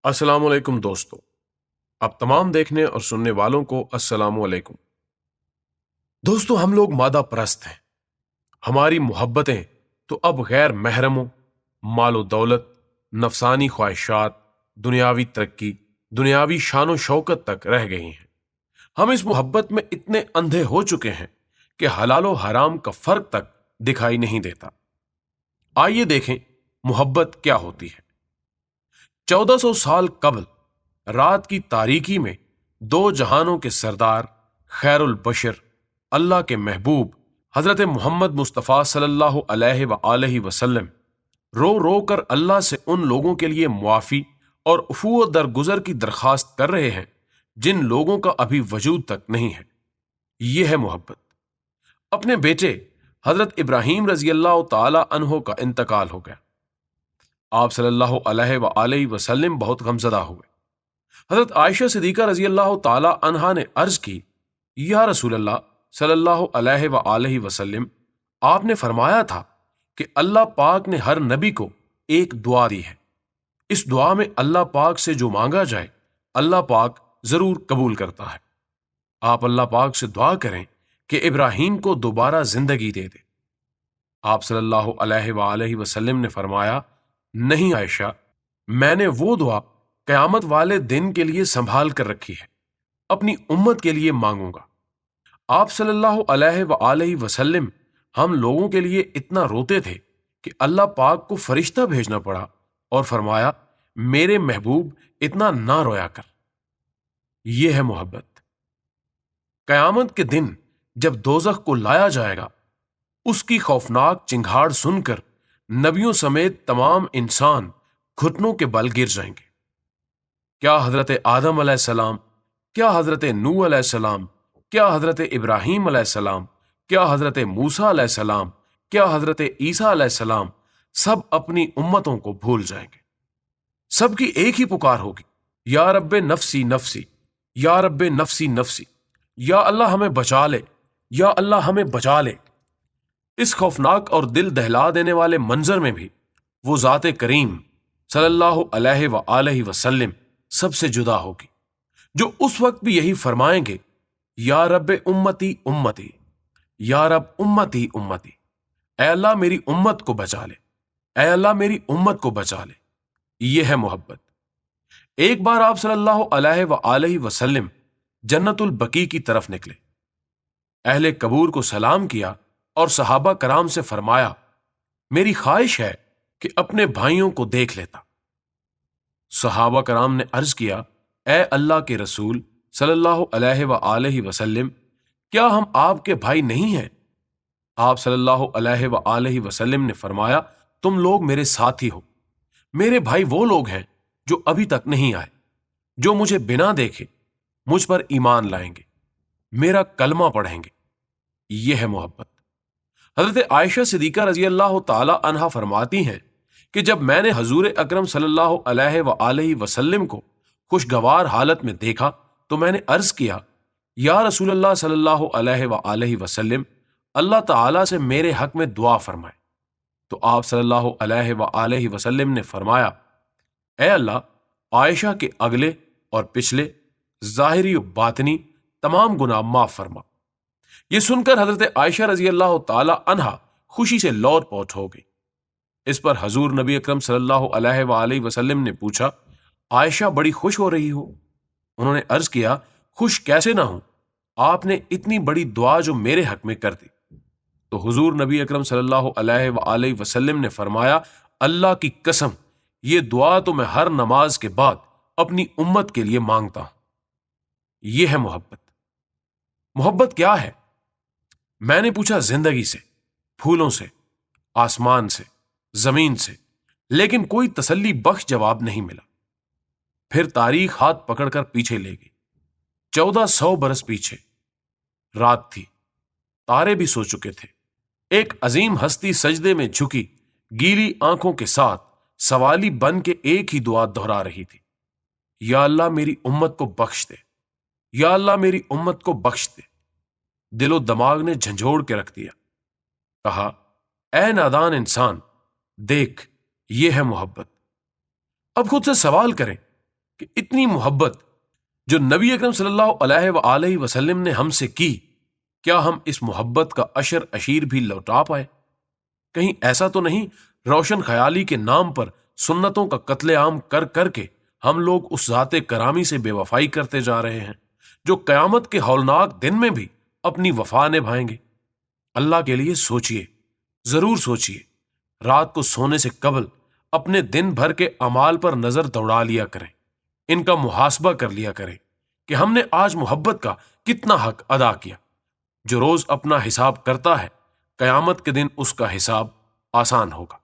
السلام علیکم دوستو، اب تمام دیکھنے اور سننے والوں کو السلام علیکم۔ دوستو، ہم لوگ مادہ پرست ہیں۔ ہماری محبتیں تو اب غیر محرموں، مال و دولت، نفسانی خواہشات، دنیاوی ترقی، دنیاوی شان و شوکت تک رہ گئی ہیں۔ ہم اس محبت میں اتنے اندھے ہو چکے ہیں کہ حلال و حرام کا فرق تک دکھائی نہیں دیتا۔ آئیے دیکھیں محبت کیا ہوتی ہے۔ 1400 سال قبل رات کی تاریکی میں دو جہانوں کے سردار، خیر البشر، اللہ کے محبوب حضرت محمد مصطفیٰ صلی اللہ علیہ وآلہ وسلم رو رو کر اللہ سے ان لوگوں کے لیے معافی اور عفو و درگزر کی درخواست کر رہے ہیں جن لوگوں کا ابھی وجود تک نہیں ہے۔ یہ ہے محبت۔ اپنے بیٹے حضرت ابراہیم رضی اللہ تعالی عنہ کا انتقال ہو گیا۔ آپ صلی اللہ علیہ وآلہ وسلم بہت غمزدہ ہوئے۔ حضرت عائشہ صدیقہ رضی اللہ تعالی عنہا نے عرض کی، یا رسول اللہ صلی اللہ علیہ وآلہ وسلم، آپ نے فرمایا تھا کہ اللہ پاک نے ہر نبی کو ایک دعا دی ہے، اس دعا میں اللہ پاک سے جو مانگا جائے اللہ پاک ضرور قبول کرتا ہے۔ آپ اللہ پاک سے دعا کریں کہ ابراہیم کو دوبارہ زندگی دے دے۔ آپ صلی اللہ علیہ وآلہ وسلم نے فرمایا، نہیں عائشہ، میں نے وہ دعا قیامت والے دن کے لیے سنبھال کر رکھی ہے، اپنی امت کے لیے مانگوں گا۔ آپ صلی اللہ علیہ وآلہ وسلم ہم لوگوں کے لیے اتنا روتے تھے کہ اللہ پاک کو فرشتہ بھیجنا پڑا اور فرمایا، میرے محبوب اتنا نہ رویا کر۔ یہ ہے محبت۔ قیامت کے دن جب دوزخ کو لایا جائے گا، اس کی خوفناک چنگھاڑ سن کر نبیوں سمیت تمام انسان گھٹنوں کے بل گر جائیں گے۔ کیا حضرت آدم علیہ السلام، کیا حضرت نوح علیہ السلام، کیا حضرت ابراہیم علیہ السلام، کیا حضرت موسیٰ علیہ السلام، کیا حضرت عیسیٰ علیہ السلام سب اپنی امتوں کو بھول جائیں گے۔ سب کی ایک ہی پکار ہوگی، یا رب نفسی نفسی، یا رب نفسی نفسی، یا اللہ ہمیں بچا لے، یا اللہ ہمیں بچا لے۔ اس خوفناک اور دل دہلا دینے والے منظر میں بھی وہ ذات کریم صلی اللہ علیہ وآلہ وسلم سب سے جدا ہوگی، جو اس وقت بھی یہی فرمائیں گے، یا رب امتی امتی، یا رب امتی امتی، اے اللہ میری امت کو بچا لے، اے اللہ میری امت کو بچا لے۔ یہ ہے محبت۔ ایک بار آپ صلی اللہ علیہ وآلہ وسلم جنت البقیع کی طرف نکلے، اہل قبور کو سلام کیا اور صحابہ کرام سے فرمایا، میری خواہش ہے کہ اپنے بھائیوں کو دیکھ لیتا۔ صحابہ کرام نے عرض کیا، اے اللہ کے رسول صلی اللہ علیہ وآلہ وسلم، کیا ہم آپ کے بھائی نہیں ہیں؟ آپ صلی اللہ علیہ وآلہ وسلم نے فرمایا، تم لوگ میرے ساتھی ہو۔ میرے بھائی وہ لوگ ہیں جو ابھی تک نہیں آئے، جو مجھے بنا دیکھے مجھ پر ایمان لائیں گے، میرا کلمہ پڑھیں گے۔ یہ ہے محبت۔ حضرت عائشہ صدیقہ رضی اللہ تعالی عنہا فرماتی ہیں کہ جب میں نے حضور اکرم صلی اللہ علیہ وآلہ وسلم کو خوشگوار حالت میں دیکھا تو میں نے عرض کیا، یا رسول اللہ صلی اللہ علیہ وآلہ وسلم، اللہ تعالیٰ سے میرے حق میں دعا فرمائے۔ تو آپ صلی اللہ علیہ وآلہ وسلم نے فرمایا، اے اللہ، عائشہ کے اگلے اور پچھلے، ظاہری و باطنی تمام گناہ معاف فرما۔ یہ سن کر حضرت عائشہ رضی اللہ تعالی عنہا خوشی سے لوٹ پوٹ ہو گئی۔ اس پر حضور نبی اکرم صلی اللہ علیہ وآلہ وسلم نے پوچھا، عائشہ بڑی خوش ہو رہی ہو؟ انہوں نے عرض کیا، خوش کیسے نہ ہوں، آپ نے اتنی بڑی دعا جو میرے حق میں کر دی۔ تو حضور نبی اکرم صلی اللہ علیہ وآلہ وسلم نے فرمایا، اللہ کی قسم، یہ دعا تو میں ہر نماز کے بعد اپنی امت کے لیے مانگتا ہوں۔ یہ ہے محبت۔ محبت کیا ہے؟ میں نے پوچھا زندگی سے، پھولوں سے، آسمان سے، زمین سے، لیکن کوئی تسلی بخش جواب نہیں ملا۔ پھر تاریخ ہاتھ پکڑ کر پیچھے لے گئی۔ 1400 برس پیچھے رات تھی، تارے بھی سو چکے تھے۔ ایک عظیم ہستی سجدے میں جھکی گیلی آنکھوں کے ساتھ سوالی بن کے ایک ہی دعا دہرا رہی تھی، یا اللہ میری امت کو بخش دے، یا اللہ میری امت کو بخش دے۔ دل و دماغ نے جھنجھوڑ کے رکھ دیا۔ کہا، اے نادان انسان، دیکھ، یہ ہے محبت۔ اب خود سے سوال کریں کہ اتنی محبت جو نبی اکرم صلی اللہ علیہ وآلہ وسلم نے ہم سے کی، کیا ہم اس محبت کا عشر اشیر بھی لوٹا پائے؟ کہیں ایسا تو نہیں روشن خیالی کے نام پر سنتوں کا قتل عام کر کر کے ہم لوگ اس ذات کرامی سے بے وفائی کرتے جا رہے ہیں جو قیامت کے ہولناک دن میں بھی اپنی وفا نبھائیں گے؟ اللہ کے لیے سوچئے، ضرور سوچئے، رات کو سونے سے قبل اپنے دن بھر کے اعمال پر نظر دوڑا لیا کریں، ان کا محاسبہ کر لیا کریں کہ ہم نے آج محبت کا کتنا حق ادا کیا۔ جو روز اپنا حساب کرتا ہے، قیامت کے دن اس کا حساب آسان ہوگا۔